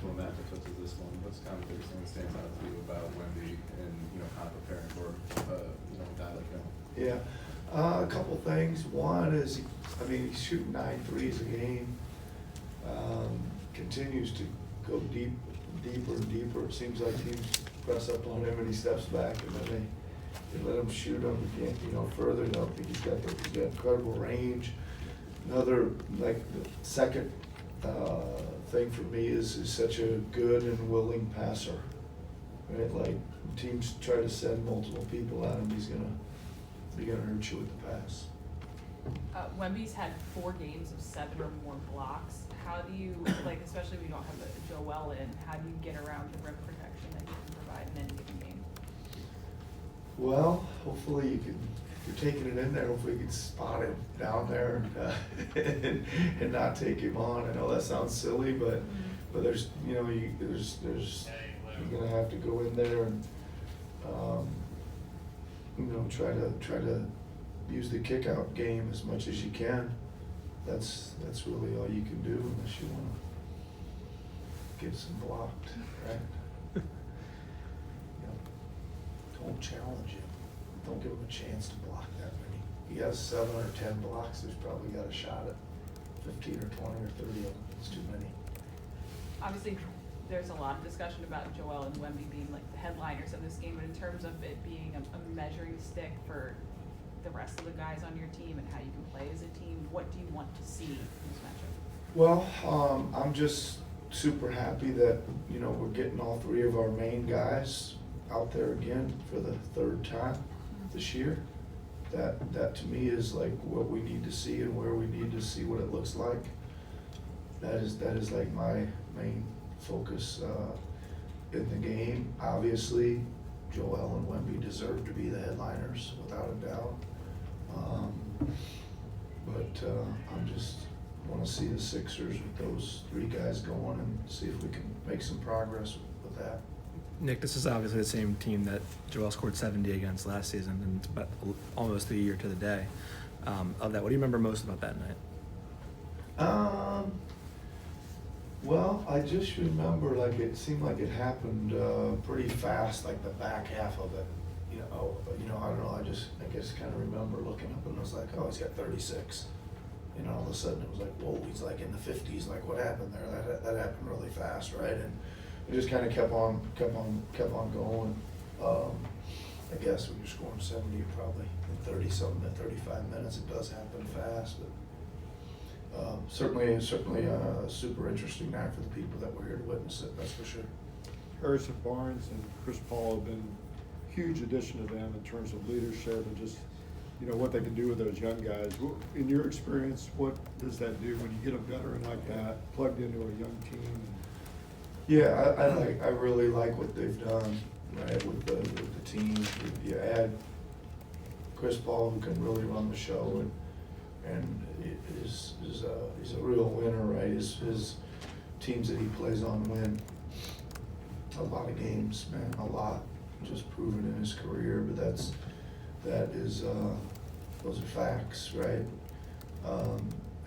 to a matchup such as this one, what's kind of the biggest thing that stands out to you about Wemby and, kind of preparing for, a guy like him? Yeah, a couple things. One is, he's shooting 9 threes a game. Continues to go deeper and deeper. It seems like teams press up on him and he steps back, and then they let him shoot them again, further. I don't think he's got incredible range. Another, like, the second thing for me is such a good and willing passer, right? Like, teams try to send multiple people at him, he's gonna hurt you with the pass. Wemby's had 4 games of 7 or more blocks. How do you, especially when you don't have Joel in, how do you get around the rim protection that you can provide in any given game? Well, hopefully you can, if you're taking it in there, hopefully you can spot him down there and not take him on. I know that sounds silly, but there's, you're gonna have to go in there and, try to use the kick out game as much as you can. That's really all you can do unless you want to get some blocked, right? Don't challenge him. Don't give him a chance to block that many. He has 7 or 10 blocks. There's probably got a shot at 15 or 20 or 30 of them. It's too many. Obviously, there's a lot of discussion about Joel and Wemby being like the headliners of this game, but in terms of it being a measuring stick for the rest of the guys on your team and how you can play as a team, what do you want to see in this matchup? Well, I'm just super happy that, we're getting all 3 of our main guys out there again for the 3rd time this year. That to me is like what we need to see and where we need to see what it looks like. That is like my main focus in the game. Obviously, Joel and Wemby deserve to be the headliners without a doubt. But I'm just want to see the Sixers with those 3 guys going and see if we can make some progress with that. Nick, this is obviously the same team that Joel scored 70 against last season, and it's about almost a year to the day of that. What do you remember most about that night? Well, I just remember it seemed like it happened pretty fast, like the back half of it. I don't know. I guess kind of remember looking up and I was like, oh, he's got 36. All of a sudden it was like, whoa, he's like in the 50s. Like, what happened there? That happened really fast, right? And it just kind of kept on going. I guess when you're scoring 70, probably in 30-something to 35 minutes, it does happen fast. But certainly a super interesting night for the people that were here to witness it. That's for sure. Harrison Barnes and Chris Paul have been a huge addition to them in terms of leadership and just what they can do with those young guys. In your experience, what does that do when you get a veteran like that plugged into a young team? Yeah, I really like what they've done, right, with the team. You add Chris Paul, who can really run the show, and he's a real winner, right? His teams that he plays on win a lot of games, man, a lot. Just proven in his career, but those are facts, right?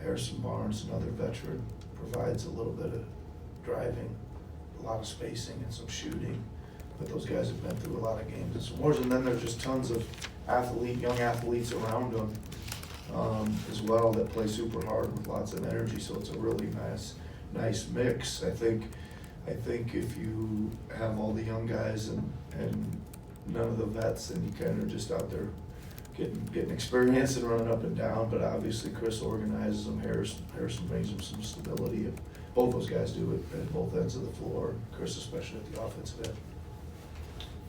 Harrison Barnes, another veteran, provides a little bit of driving, a lot of spacing and some shooting, but those guys have been through a lot of games and some wars, and then there's just tons of young athletes around them as well that play super hard with lots of energy, so it's a really nice mix. I think if you have all the young guys and none of the vets, and you kind of just out there getting experience and running up and down, but obviously Chris organizes them, Harrison brings them some stability. Both those guys do it at both ends of the floor, Chris especially at the offensive end.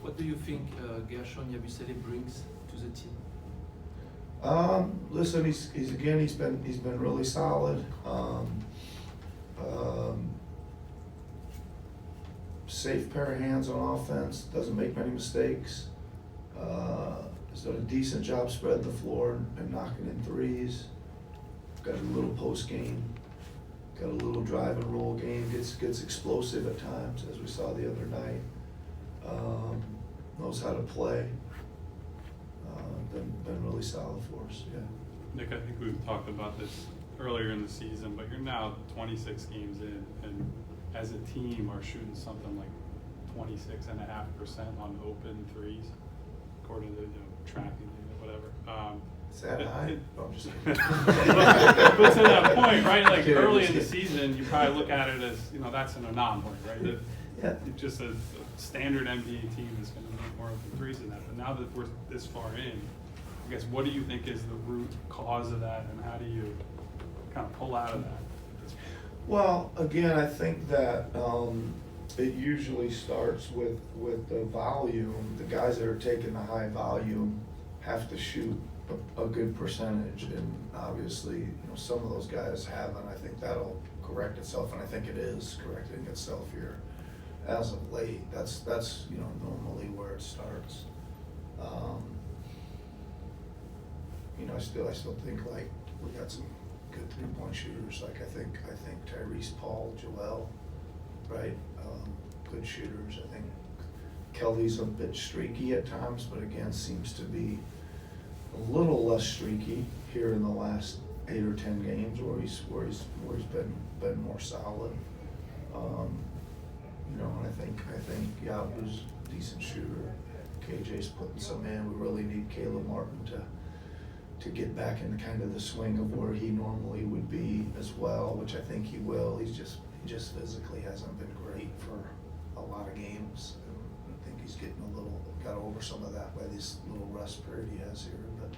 What do you think Gershon Yabusele brings to the team? Listen, he's been really solid. Safe pair of hands on offense, doesn't make many mistakes. Has done a decent job spreading the floor and knocking in threes. Got a little post game, got a little drive and roll game, gets explosive at times, as we saw the other night. Knows how to play. Been really solid for us, yeah. Nick, I think we've talked about this earlier in the season, but you're now 26 games in, and as a team are shooting something like 26.5% on open threes, according to tracking data, whatever. Is that high? No, I'm just kidding. But to that point, right? Like Kidding, early in the just kidding. season, you probably look at it as that's an anomaly, right? That Yeah. just a standard NBA team is going to make more open threes than that. But now that we're this far in, I guess what do you think is the root cause of that, and how do you kind of pull out of that? Well, again, I think that it usually starts with the volume. The guys that are taking the high volume have to shoot a good percentage, and obviously, some of those guys haven't. I think that'll correct itself, and I think it is correcting itself here as of late. That's normally where it starts. I still think like we got some good 3-point shooters. Like I think Tyrese, Paul, Joel, right? Good shooters. I think Kelly's a bit streaky at times, but again seems to be a little less streaky here in the last 8 or 10 games where he's been more solid. And I think Yabu's a decent shooter. KJ's putting some in. We really need Caleb Martin to get back in kind of the swing of where he normally would be as well, which I think he will. He just physically hasn't been great for a lot of games. And I think he's getting got over some of that by this little rest period he has here. But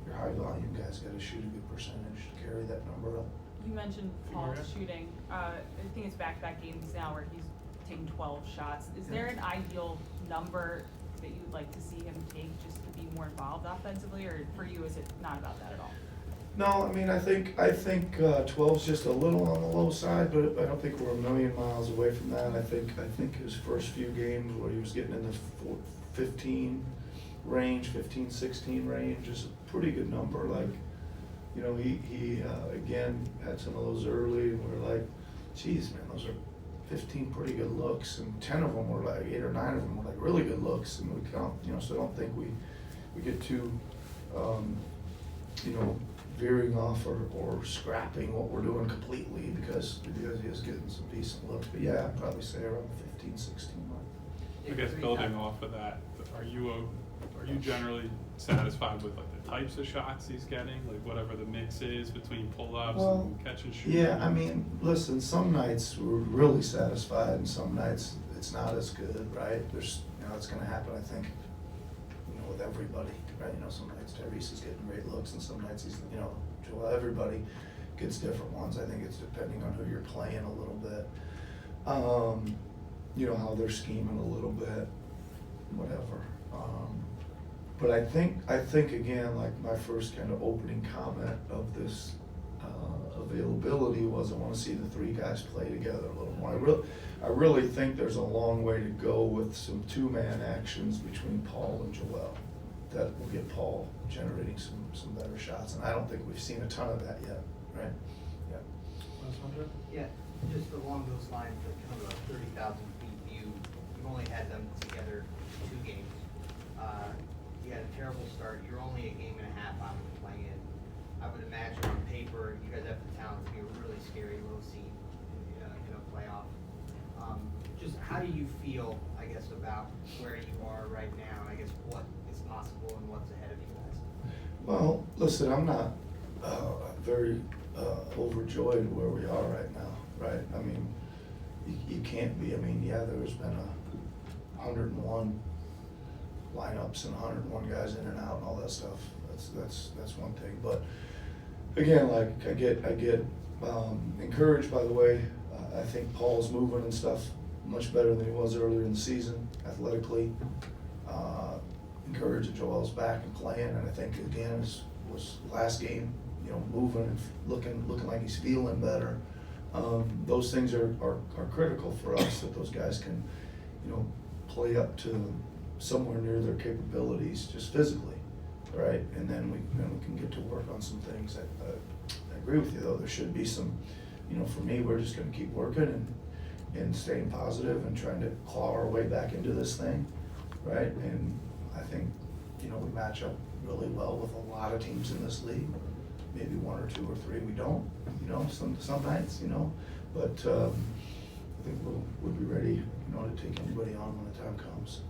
your high volume guys got to shoot a good percentage to carry that number up. You mentioned Paul's shooting. I think it's back-to-back games now where he's taking 12 shots. Is there an ideal number that you'd like to see him take just to be more involved offensively, or for you is it not about that at all? No, I mean I think 12's just a little on the low side, but I don't think we're a million miles away from that. I think his first few games where he was getting in the 15 range, 15, 16 range is a pretty good number. Like, he again had some of those early, and we're like, geez, man, those are 15 pretty good looks, and 10 of them were like 8 or 9 of them were like really good looks, and we count, so I don't think we get too, veering off or scrapping what we're doing completely because he is getting some decent looks. But yeah, I'd probably say around the 15, 16 mark. I guess building off of that, are you generally satisfied with like the types of shots he's getting, like whatever the mix is between pull-ups and catch and shoot? Yeah, I mean, listen, some nights we're really satisfied, and some nights it's not as good, right? There's, it's going to happen, I think, with everybody, right? Some nights Tyrese is getting great looks, and some nights he's, Joel, everybody gets different ones. I think it's depending on who you're playing a little bit, how they're scheming a little bit, whatever. But I think again, like my first kind of opening comment of this availability was I want to see the 3 guys play together a little more. I really think there's a long way to go with some 2-man actions between Paul and Joel that will get Paul generating some better shots, and I don't think we've seen a ton of that yet, right? Yeah. Yeah, just along those lines, like kind of a 30,000 feet view, you've only had them together 2 games. You had a terrible start. You're only a game and a half out of the play-in. I would imagine on paper, you guys have the talent to be a really scary low seed in a playoff. Just how do you feel, I guess, about where you are right now, and I guess what is possible and what's ahead of you guys? Well, listen, I'm not very overjoyed where we are right now, right? I mean, you can't be. I mean, yeah, there's been 101 lineups and 101 guys in and out and all that stuff. That's one thing. But again, like I get encouraged by the way I think Paul's moving and stuff much better than he was earlier in the season athletically. Encouraged that Joel's back and playing, and I think again was last game, moving and looking like he's feeling better. Those things are critical for us, that those guys can, play up to somewhere near their capabilities just physically, right? And then we can get to work on some things. I agree with you though. There should be some, for me, we're just going to keep working and staying positive and trying to claw our way back into this thing, right? And I think, we match up really well with a lot of teams in this league. Maybe 1 or 2 or 3 we don't, some nights, but I think we'll be ready, to take anybody on when the time comes.